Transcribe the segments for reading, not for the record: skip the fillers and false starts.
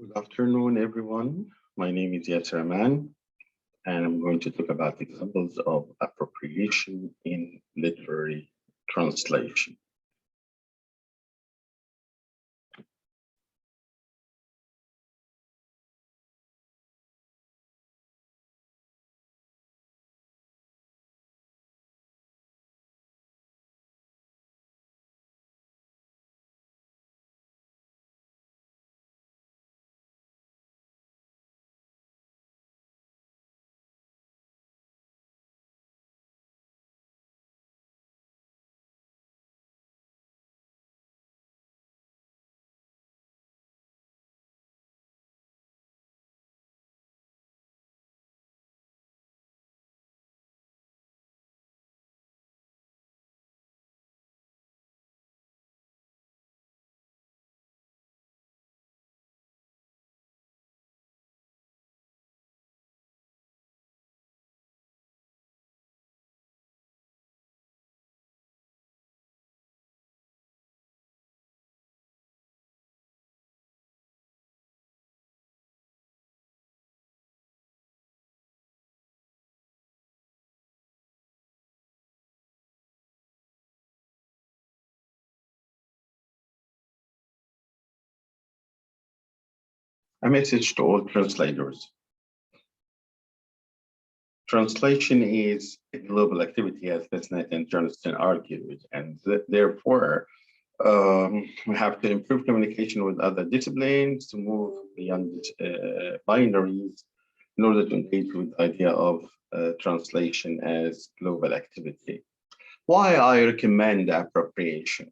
Good afternoon, everyone. My name is Yasser Aman, and I'm going to talk about examples of appropriation in literary translation. A message to all translators. Translation is a global activity, as Besnet and Johnston argued, and therefore we have to improve communication with other disciplines to move beyond binaries in order to engage with the idea of translation as global activity. Why I recommend appropriation?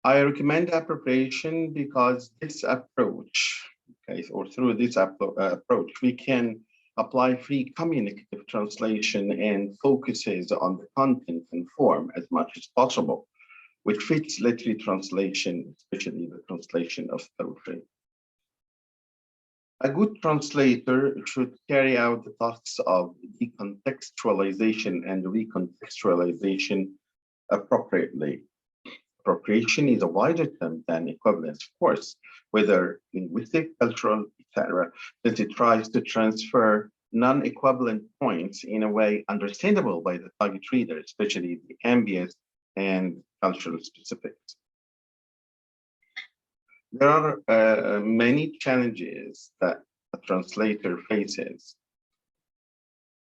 I recommend appropriation because this approach, okay, or through this approach, we can apply free communicative translation and focuses on the content and form as much as possible, which fits literary translation, especially the translation of poetry. A good translator should carry out the tasks of decontextualization and recontextualization appropriately. Appropriation is a wider term than equivalence, of course, whether linguistic, cultural, etc., since it tries to transfer non-equivalent points in a way understandable by the target reader, especially the ambient and cultural specifics. There are many challenges that a translator faces.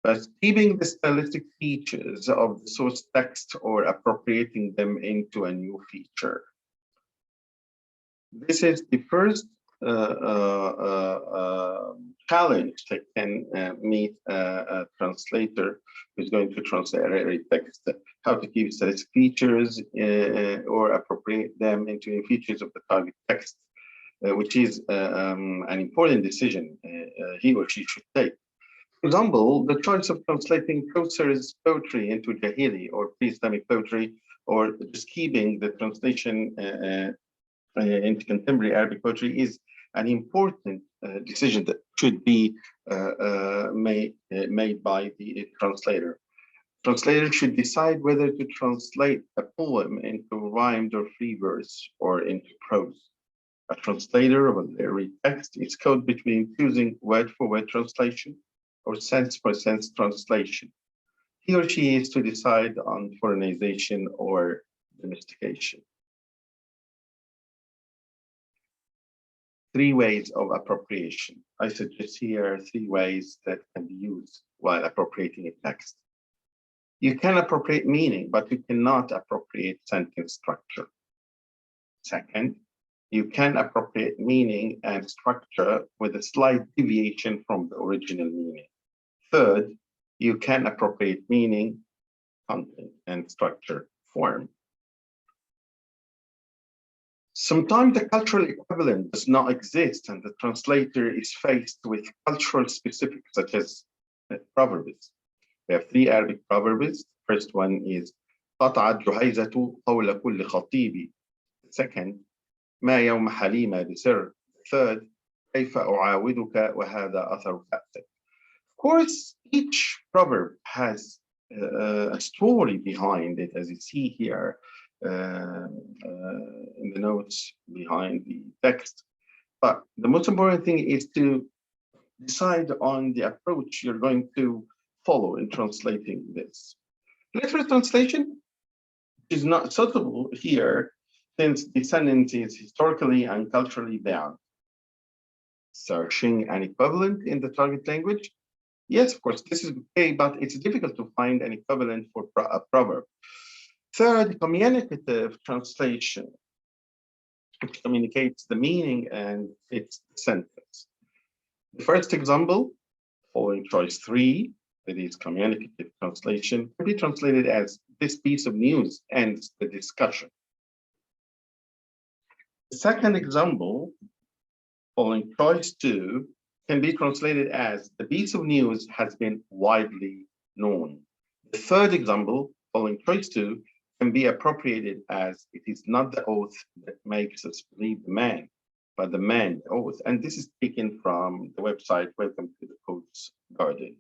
But keeping the stylistic features of the source text or appropriating them into a new feature. This is the first challenge that can meet a translator who's going to translate a text, how to keep stylistic features or appropriate them into new features of the target text, which is an important decision he or she should take. For example, the choice of translating Chaucer's poetry into Jahili or pre-Islamic poetry, or just keeping the translation into contemporary Arabic poetry is an important decision that should be made by the translator. Translator should decide whether to translate a poem into rhymed or free verse or into prose. A translator of a literary text is caught between choosing word-for-word translation or sense-for-sense translation. He or she is to decide on foreignization or domestication. 3 ways of appropriation. I suggest here 3 ways that can be used while appropriating a text. You can appropriate meaning, but you cannot appropriate sentence structure. Second, you can appropriate meaning and structure with a slight deviation from the original meaning. Third, you can appropriate meaning, content, and structure form. Sometimes the cultural equivalent does not exist, and the translator is faced with cultural specifics, such as proverbs. We have 3 Arabic proverbs. The first one is قطعت جهيزة قول كل خطيب. The second, ما يوم حليمة بسر. The third, كيف أعاودك وهذا أثر كأسك. Of course, each proverb has a story behind it, as you see here in the notes behind the text. But the most important thing is to decide on the approach you're going to follow in translating this. Literal translation is not suitable here since the sentence is historically and culturally bound. Searching an equivalent in the target language? Yes, of course, this is okay, but it's difficult to find an equivalent for a proverb. Third, communicative translation, which communicates the meaning and fits the sentence. The first example, following choice 3, that is communicative translation, can be translated as this piece of news ends the discussion. The second example, following choice 2, can be translated as the piece of news has been widely known. The third example, following choice 2, can be appropriated as it is not the oath that makes us believe the man, but the man, the oath. And this is taken from the website, Welcome to the Code's Garden.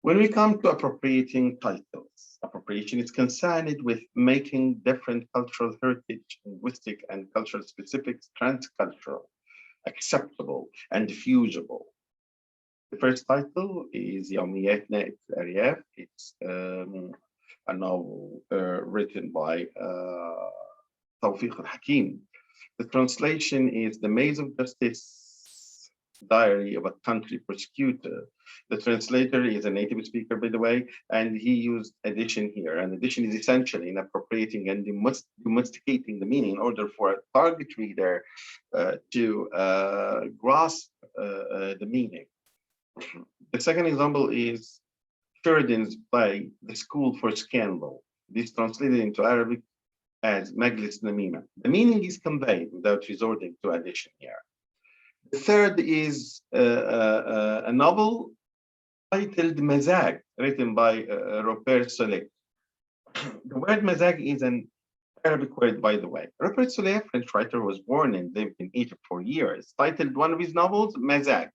When we come to appropriating titles, appropriation is concerned with making different cultural heritage, linguistic and cultural specifics transcultural, acceptable, and diffusible. The first title is يوميات نائب في الأرياف. It's a novel written by Tawfiq al-Hakim. The translation is The Maze of Justice, Diary of a Country Prosecutor. The translator is a native speaker, by the way, and he used addition here. And addition is essentially in appropriating and domesticating the meaning in order for a target reader to grasp the meaning. The second example is Sheridan's play, The School for Scandal. This translated into Arabic as Majlis Namima. The meaning is conveyed without resorting to addition here. The third is a novel titled Mazag, written by Robert Solé. The word Mazag is an Arabic word, by the way. Robert Solé, a French writer, was born and lived in Egypt for years, titled one of his novels Mazag,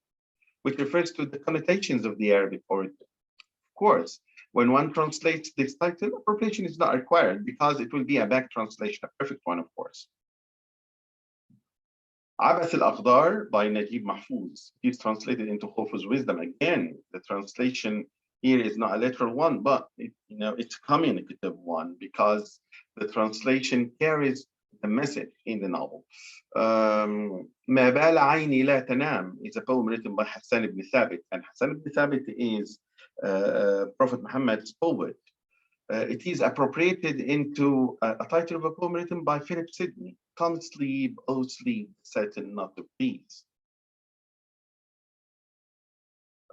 which refers to the connotations of the Arabic origin. Of course, when one translates this title, appropriation is not required because it will be a back translation, a perfect one, of course. Abath al-Aqdar by Najib Mahfouz is translated into Khufuz Wisdom. Again, the translation here is not a literal one, but it's a communicative one because the translation carries the message in the novel. ما بال عيني لا تنام is a poem written by Hassan ibn Thabit, and Hassan ibn Thabit is Prophet Muhammad's poet. It is appropriated into a title of a poem written by Philip Sidney, Come Sleep, O Sleep, Certain Not to Please.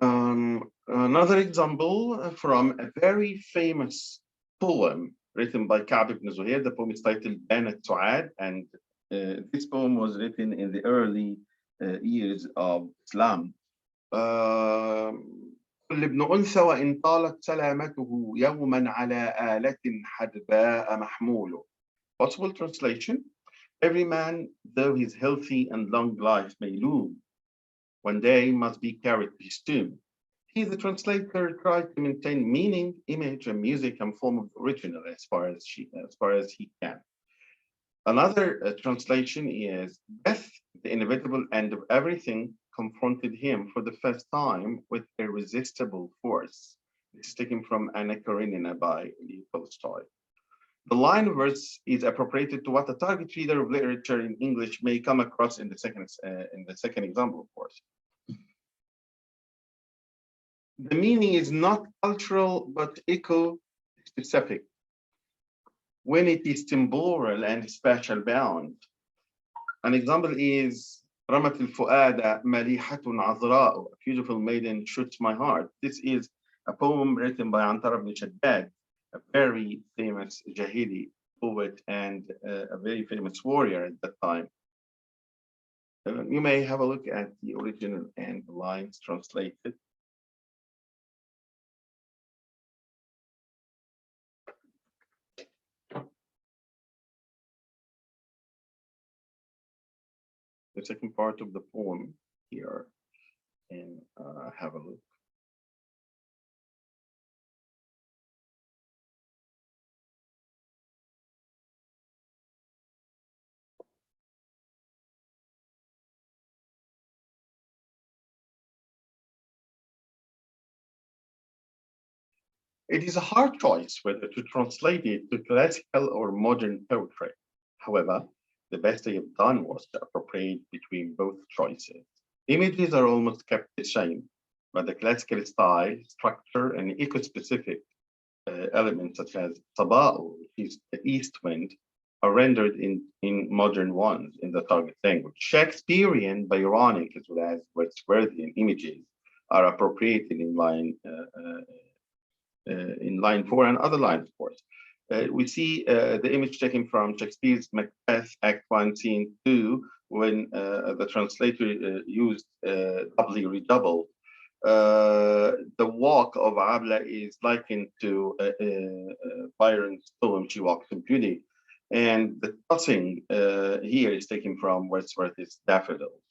Another example from a very famous poem written by Ka'b ibn Zuhair. The poem is titled Banat Su'ad, and this poem was written in the early years of Islam. كل ابن أنثى وإن طالت سلامته يوما على آلة حدباء محمول. Possible translation: every man, though he's healthy and long life may loom, one day must be carried to his tomb. He, the translator, tried to maintain meaning, image, and music and form of the original as far as he can. Another translation is death, the inevitable end of everything, confronted him for the first time with irresistible force. This is taken from Anna Karenina by Leo Tolstoy. The line verse is appropriated to what a target reader of literature in English may come across in the second example, of course. The meaning is not cultural, but eco-specific. When it is temporal and spatial bound. An example is رمت الفؤاد مليحة عذراء, a beautiful maiden shoots my heart. This is a poem written by Antar ibn Shaddad, a very famous Jahili poet and a very famous warrior at that time. You may have a look at the original and the lines translated. The second part of the poem here, and have a look. It is a hard choice whether to translate it to classical or modern poetry. However, the best I have done was to appropriate between both choices. Images are almost kept the same, but the classical style, structure, and eco-specific elements such as saba'u, which is the east wind, are rendered in modern ones in the target language. Shakespearean, Byronic, as well as Wordsworthian images are appropriated in line 4 and other lines, of course. We see the image taken from Shakespeare's Macbeth, Act 1, Scene 2, when the translator used doubly redoubled. The walk of Abla is likened to Byron's poem, She Walks in Beauty. And the tossing here is taken from Wordsworth's Daffodils.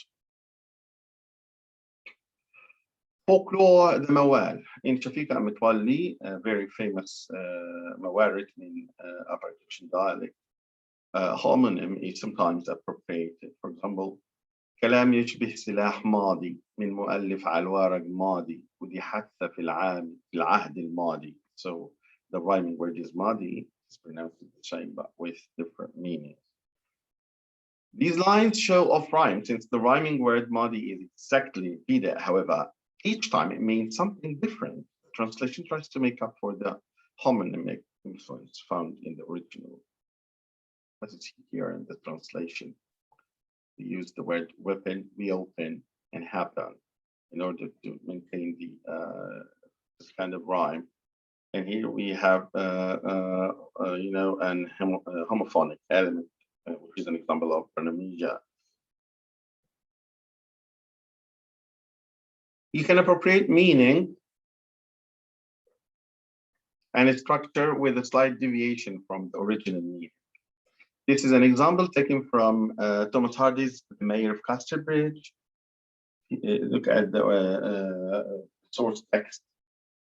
Folklore, the Mawal. In Shafika Mitwali, a very famous Mawal written in Upper Egyptian dialect, homonym is sometimes appropriated. For example, كلام يشبه سلاح ماضي من مؤلف على الورق ماضي ودي حتى في العهد الماضي. So the rhyming word is madi, it's pronounced the same but with different meanings. These lines show off rhyme since the rhyming word madi is exactly repeated. However, each time it means something different. The translation tries to make up for the homonymic influence found in the original. As you see here in the translation, we use the word weapon, we open, and happen in order to maintain the this kind of rhyme. And here we have, you know, an homophonic element, which is an example of pronomesia. You can appropriate meaning and a structure with a slight deviation from the original meaning. This is an example taken from Thomas Hardy's The Mayor of Casterbridge. Look at the source text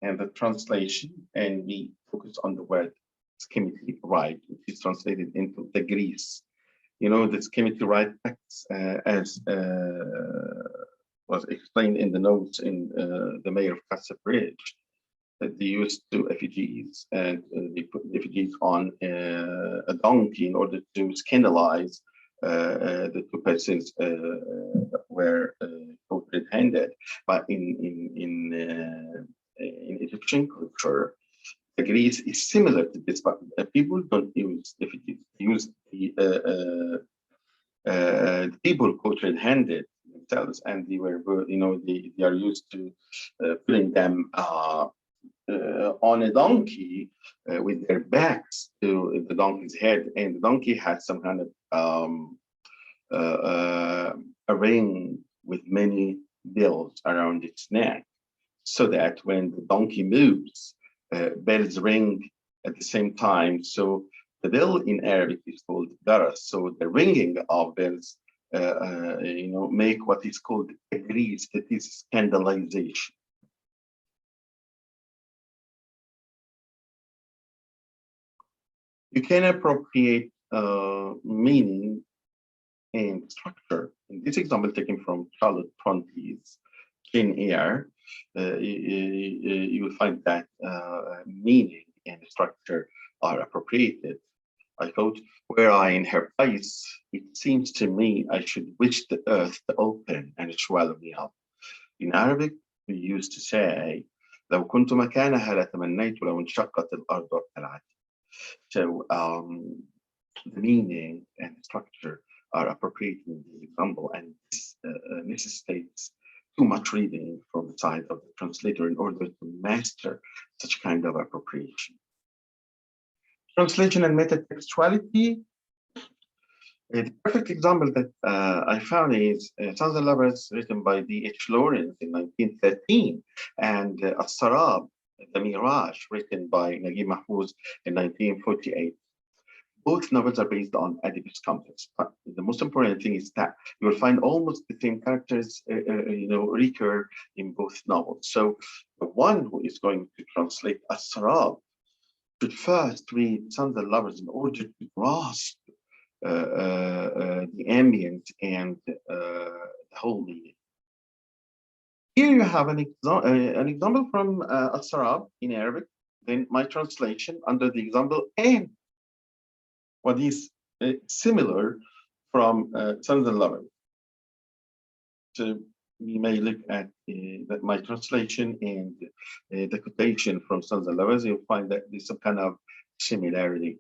and the translation, and we focus on the word schematic right, which is translated into the Greece. You know, the schematic right text, as was explained in the notes in The Mayor of Casterbridge, that they used two effigies, and they put the effigies on a donkey in order to scandalize the two persons that were red-handed. But in Egyptian culture, the Greece is similar to this, but people don't use effigies. They use the people caught red-handed themselves, and they were, you know, they are used to putting them on a donkey with their backs to the donkey's head, and the donkey had some kind of a ring with many bells around its neck, so that when the donkey moves, bells ring at the same time. So the bell in Arabic is called daras. So the ringing of bells, you know, make what is called a grease, that is scandalization. You can appropriate meaning and structure. In this example taken from Charlotte Bronte's Jane Eyre, you will find that meaning and structure are appropriated. I quote, "Were I in her place, it seems to me I should wish the earth to open and swallow me up." In Arabic, we used to say, لو كنت مكانها لتمنيت لو انشقت الأرض وابتلعت. So the meaning and structure are appropriate in the example, and this necessitates too much reading from the side of the translator in order to master such kind of appropriation. Translation and metatextuality. The perfect example that I found is Sons and Lovers, written by D.H. Lawrence in 1913, and As-Sarab, The Mirage, written by Naguib Mahfouz in 1948. Both novels are based on Oedipus complex, but the most important thing is that you will find almost the same characters, you know, recur in both novels. So the one who is going to translate As-Sarab should first read Sons and Lovers in order to grasp the ambient and the whole meaning. Here you have an example from As-Sarab in Arabic. then my translation under the example and what is similar from Sons and Lovers. So we may look at my translation and the quotation from Sons and Lovers. You'll find that there's some kind of similarity.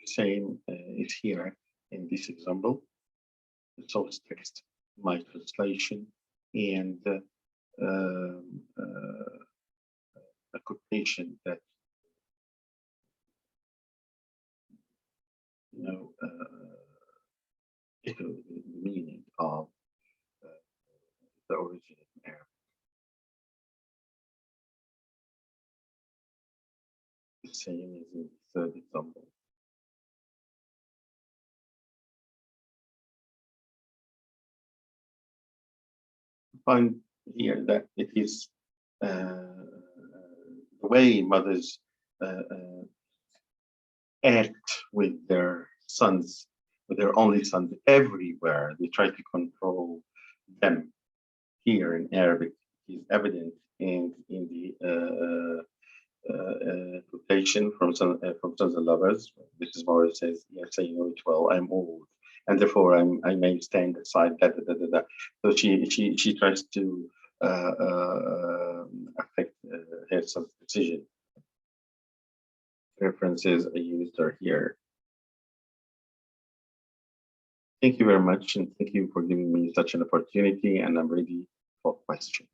Same is here in this example. The source text, my translation, and a quotation that echo the meaning of the original Arabic. The same as in the third example. Find here that it is the way mothers act with their sons, with their only sons everywhere. They try to control them. Here in Arabic is evident, and in the quotation from Sons and Lovers, this is where it says, "Yes, I know it well. I'm old, and therefore I may stand aside." Da, da, da, da, da. So she tries to affect her son's decision. References I used are here. Thank you very much, and thank you for giving me such an opportunity. And I'm ready for questions.